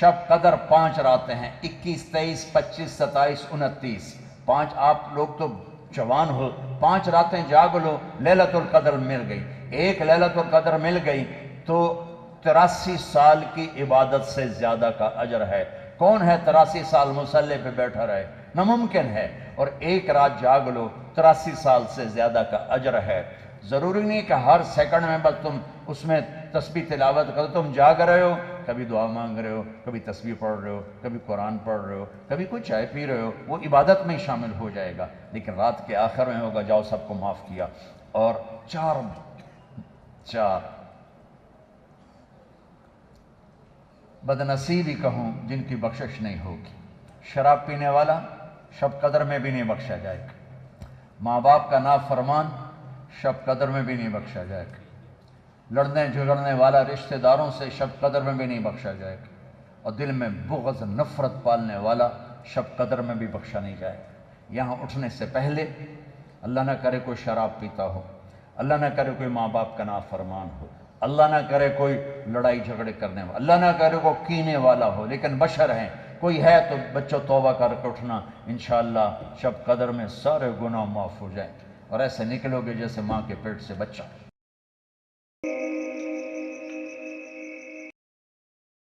شب قدر 5 راتیں ہیں، 21، 23، 25، 27، 29۔ 5 آپ لوگ تو جوان ہو، 5 راتیں جاگ لو، لیلۃ القدر مل گئی۔ ایک لیلۃ القدر مل گئی تو 83 سال کی عبادت سے زیادہ کا اجر ہے۔ کون ہے 83 سال مصلی پہ بیٹھا رہے؟ ناممکن ہے۔ اور ایک رات جاگ لو، 83 سال سے زیادہ کا اجر ہے۔ ضروری نہیں کہ ہر سیکنڈ میں بس تم اس میں تسبیح تلاوت کرو، تم جاگ رہے ہو، کبھی دعا مانگ رہے ہو، کبھی تسبیح پڑھ رہے ہو، کبھی قرآن پڑھ رہے ہو، کبھی کوئی چائے پی رہے ہو، وہ عبادت میں ہی شامل ہو جائے گا، لیکن رات کے آخر میں ہوگا جاؤ سب کو معاف کیا۔ اور چار بدنصیبی کہوں جن کی بخشش نہیں ہوگی۔ شراب پینے والا شب قدر میں بھی نہیں بخشا جائے گا، ماں باپ کا نافرمان شب قدر میں بھی نہیں بخشا جائے گا، لڑنے جھگڑنے والا رشتہ داروں سے شب قدر میں بھی نہیں بخشا جائے گا، اور دل میں بغض نفرت پالنے والا شب قدر میں بھی بخشا نہیں جائے گا۔ یہاں اٹھنے سے پہلے اللہ نہ کرے کوئی شراب پیتا ہو، اللہ نہ کرے کوئی ماں باپ کا نافرمان ہو، اللہ نہ کرے کوئی لڑائی جھگڑے کرنے والا، اللہ نہ کرے کوئی کینے والا ہو، لیکن بشر ہیں، کوئی ہے تو بچوں توبہ کر کے اٹھنا، انشاءاللہ شب قدر میں سارے گناہ معاف ہو جائیں، اور ایسے نکلو گے جیسے ماں کے پیٹ سے بچہ۔